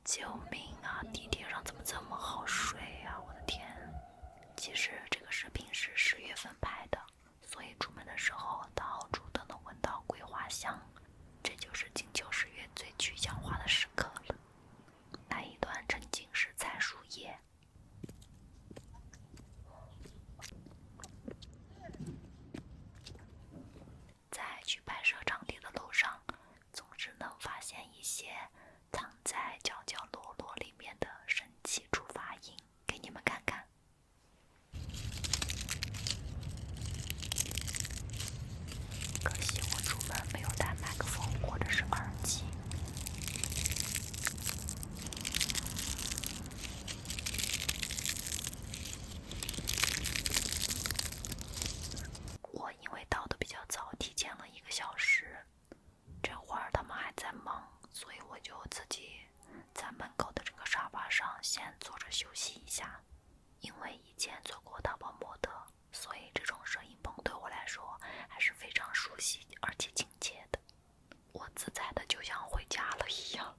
救命啊！地铁上怎么这么好睡啊？我的天！其实这个视频是10月份拍的，所以出门的时候到处都能闻到桂花香，这就是金秋十月最具象化的时刻了。那一段沉浸式采树叶。在去拍摄场地的路上，总是能发现一些藏在角角落落里面的神奇触发音，给你们看看。可惜我出门没有带麦克风或者是耳机。我因为到的比较早，提前了1个小时，这会儿他们还在忙，所以我就自己在门口的这个沙发上先坐着休息一下。因为以前做过淘宝模特，所以这种摄影棚对我来说还是非常熟悉而且亲切的。我自在的就像回家了一样。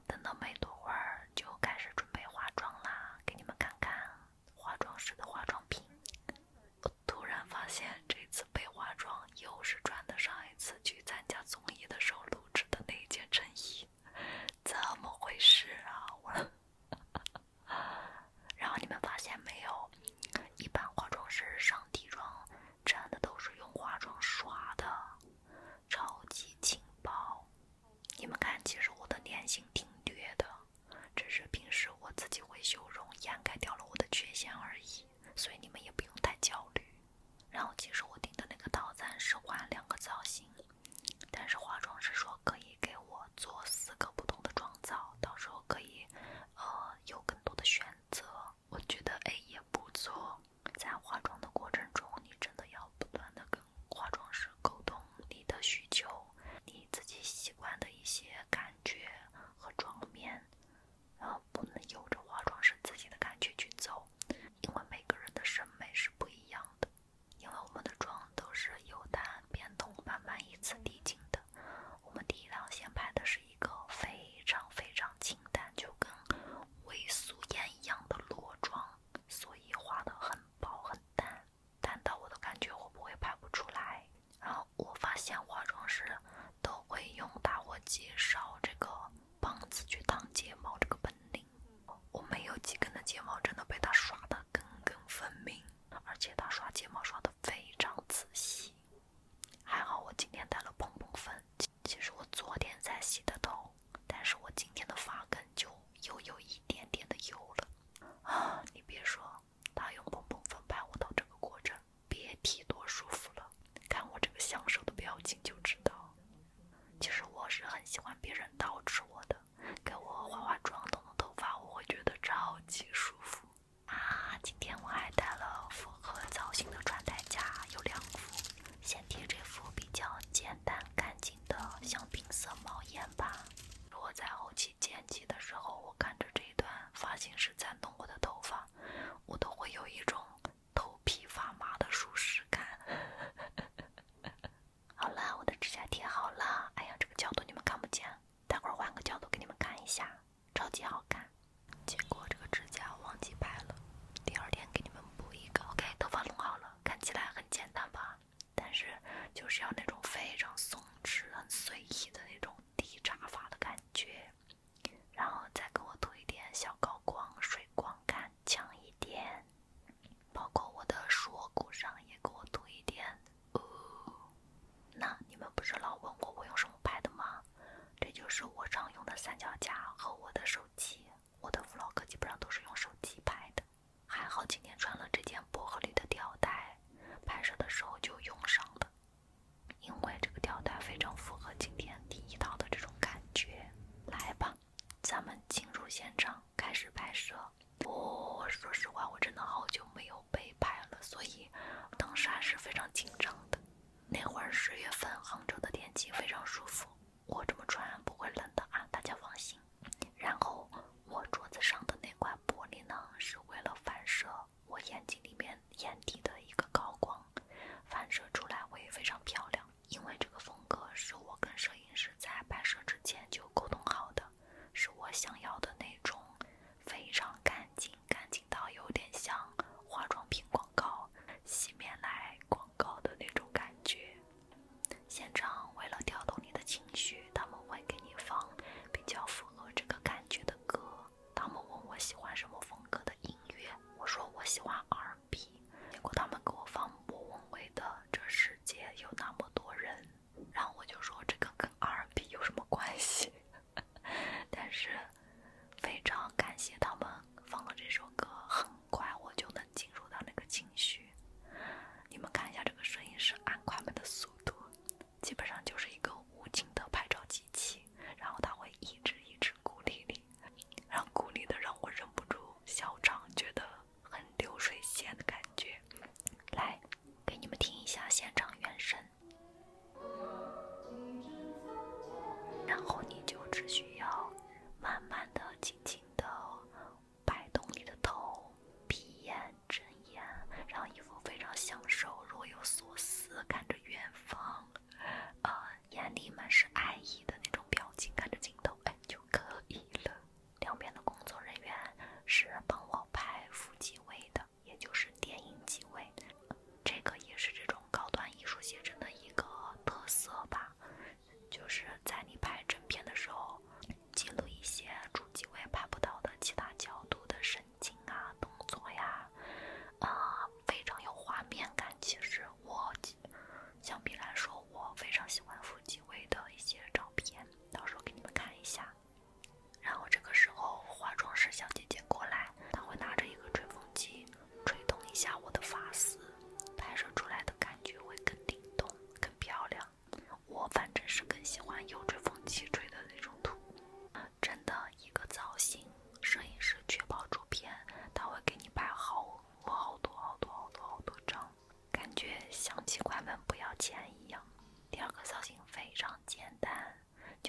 等到没多会儿就开始准备化妆啦，给你们看看化妆师的化妆品。我突然发现这次被化妆又是穿的上一次去参加综艺的时候录制的那件衬衣，怎么回事啊？然后你们发现没有，一般化妆师上底妆真的都是用化妆刷的，超级轻薄。你们看，其实我的脸型挺略的，只是平时我自己会修容，掩盖掉了我的缺陷而已，所以你们也不用太焦虑。然后其实我订的那个套餐是换2个造型，但是化妆师说可以给我做4个不同的妆造，到时候可以有更多的选择。我觉得也不错。在化妆的过程中，你真的要不断的跟化妆师沟通你的需求，你自己习惯的一些感觉和妆面，不能由着化妆师自己的感觉去走，因为每个人的审美是不一样的。因为我们的妆都是由淡变浓，慢慢依次递进的。我们第一条线拍的是一个非常非常清淡，就跟微素颜一样的裸妆，所以画得很薄很淡，淡到我都感觉我不会拍不出来。然后我发现化妆师都会用打火机烧这个棒子去烫睫毛这个本领，我没有几根的睫毛真的被他刷得根根分明，而且他刷睫毛刷得非常仔细。还好我今天带了蓬蓬粉，其实我昨天才洗的头，但是我今天的发根就又有一点点的油了。你别说，他用蓬蓬粉拍我头这个过程，别提多舒服了，看我这个享受的表情就知道。其实我是很喜欢别人捯饬我的，给我化化妆弄弄头发，我会觉得超级舒服。今天我还带了复合造型的穿戴甲，有2副，先贴这副比较简单干净的香槟色毛眼吧。如果在后期剪辑的时候，我看着这一段发型师在弄我的头发，我都会有一种头皮发麻的舒适感。好了，我的指甲贴好了。哎呀，这个角度你们看不见，待会儿换个角度给你们看一下，超级好看。结果这个指甲忘记拍了，第2天给你们补一个。OK， 头发弄好了，看起来很简单吧？但是就是要那种非常松弛、很随意的那种低扎发的感觉，然后再给我涂一点小高光、水光感强一点，包括我的锁骨上也给我涂一点。那你们不是老问我用什么拍的吗？这就是我常用的三脚架和我的手机，我的 vlog 基本上都是用手机拍的。还好今天穿了这件薄荷绿的吊带，拍摄的时候就用上了，因为这个吊带非常符合今天第1套的这种感觉。来吧，咱们进入现场开始拍摄。说实话，我真的好久没有被拍了，所以当时还是非常紧张的。那会儿10月份杭州的天气非常舒服，我这么穿不会冷的啊，大家放心。然后我桌子上的那块玻璃呢，是为了反射我眼睛里面眼底的一个高光，反射出来会非常漂亮。因为这个风格是我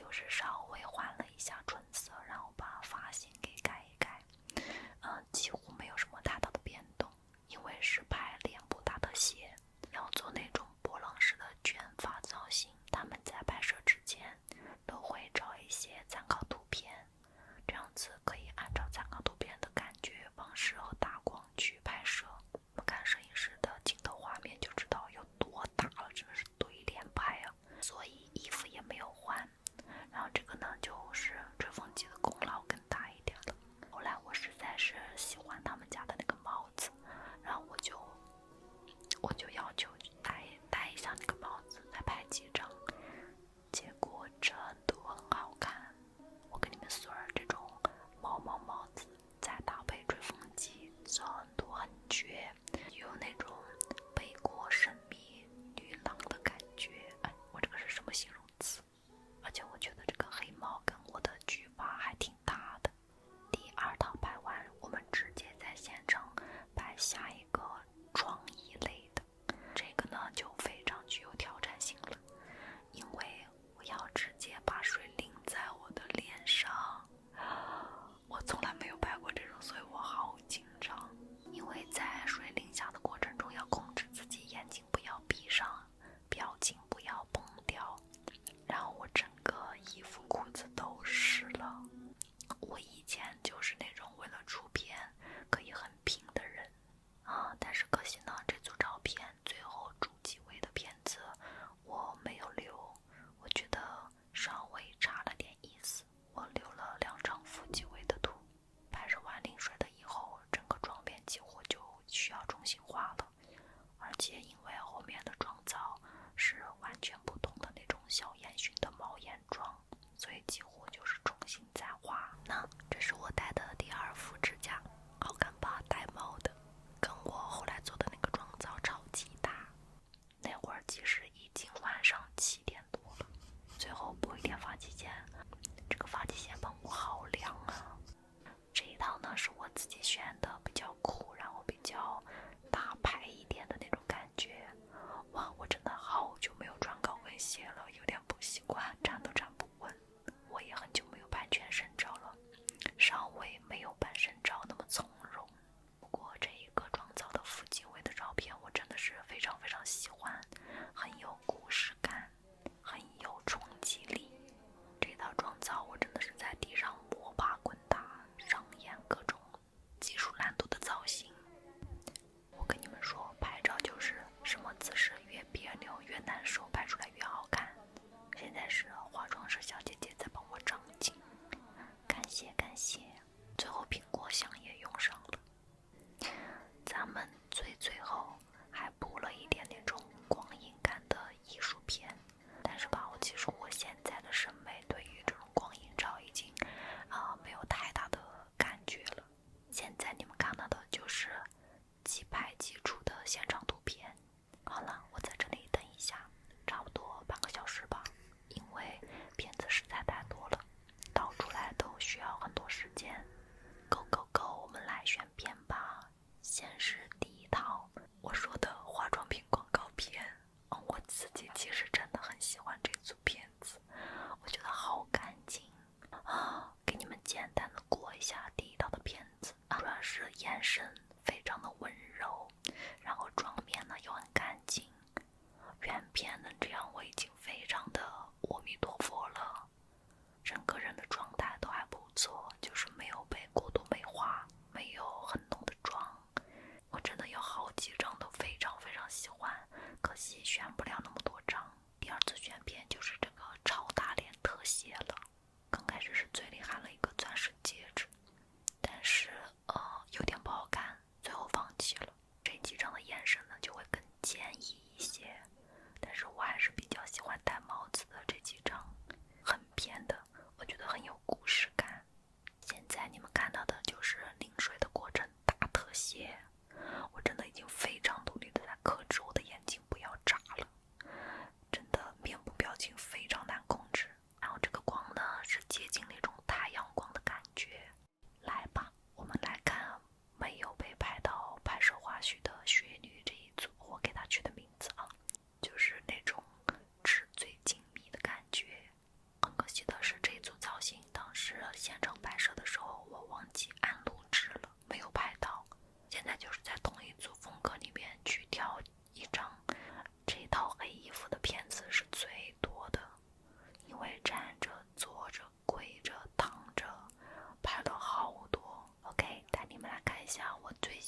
就是稍微换了一下唇色，然后把发型给改一改，几乎没有什么太大的变动，因为是拍脸部大特写，要做那种波浪式的卷发造型。他们在拍摄之前都会找一些参考图片，这样子可以按照参考图片的感觉方式和大光去拍摄。我们看摄影师的镜头画面就知道有多大了，真的是对脸拍啊！所以衣服也没有换。然后这个呢，就是吹风机的功劳更大一点了。后来我实在是喜欢他们家的那个帽子，然后我就要求戴一下那个帽子，再拍几张。结果真的很好看。我跟你们说，这种毛帽子再搭配吹风机，真的很绝，有那种北国神秘女郎的感觉。哎，我这个是什么形容词？而且我觉得这个黑猫跟我的举发还挺搭的。第二套拍完，我们直接在现场拍下一个创意类的，这个呢就非常具有挑战性了，因为我要直接把水淋在我的脸上。我从来没有拍过这种，所以我好紧张。因为在水淋下的过程中要控制自己眼睛不要闭上，表情不要崩掉，然后我整个衣服裤子都湿了。我以前就是那种为了出片可以很拼的人啊，但是可惜呢，这组照片最后主机位的片子我没有留，我觉得稍微差了点意思，我留了2张副机位的图。拍摄完淋水的以后，整个妆变几乎就需要重新画了，而且因为后面的妆造是完全不同的那种小烟熏的猫眼妆，所以几乎就是重新再画。那这是我戴的第2副指甲，好看吧？带猫的，跟我后来做的那个妆造超级搭。那会儿其实已经晚上7点多了，最后补一点发际线，这个发际线帮我好亮啊！这一套呢是我自己选的，比较酷，然后比较大牌一点的那种感觉。哇，我真的好久没有穿高跟鞋了，有点不习惯，站都站不稳。我也很久没有拍全身照了，稍微没有半身照那么从容。不过这一个妆造的副机位的照片，我真的是非常非常喜欢，很有故事感，很有冲击力。这套妆造我真的是在地上摸爬滚打，上演各种技术难度的造型。我跟你们说，拍照就是什么姿势越别扭越难受，拍出来越好看。现在是化妆师小姐姐在帮我长镜，感谢感谢。最后苹果香也用上了。咱们最后还补了一点那种光影感的艺术片，但是吧，其实我现在的审美对于这种光影照已经没有太大的感觉了。现在你们看到的就是即拍即出的现场图片。好了，我在这里等一下，差不多半个小时吧，因为片子实在太多了，导出来都需要很多时间。Go go go， 我们来选片吧。先是第一套我说的化妆品广告片，我自己其实真的很喜欢这组片子，我觉得好干净啊。给你们简单的过一下第一套的片子，主要是眼神非常的温柔，然后妆面呢又很干净，原片能这样我已经非常的阿弥陀佛了。整个人的状态都还不错，就是没有被过度美化，没有很浓的妆。我真的有好几张都非常非常喜欢，可惜选不了那么多张。第2次选片就是这个超大脸特写了，刚开始是嘴里含了一个钻石戒指，但是有点不好看，最后放弃了。这几张的眼神呢就会更坚毅一些，但是我还是比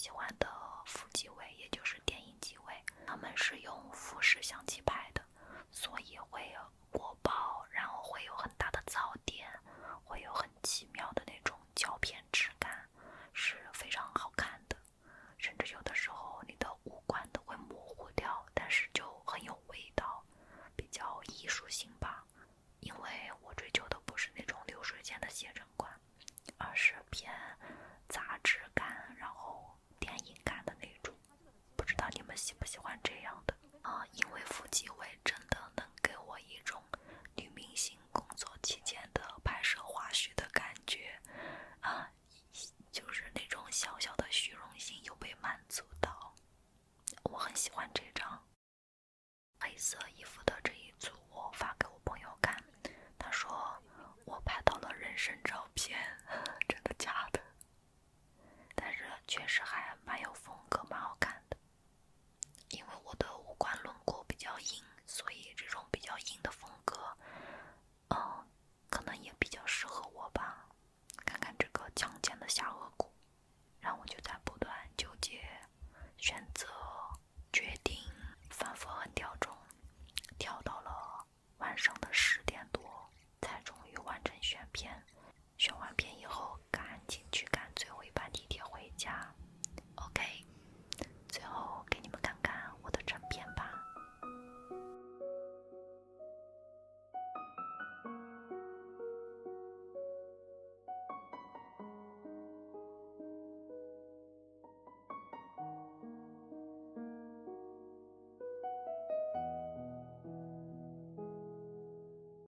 喜欢的副机位，也就是电影机位，他们是用富士相机拍的，所以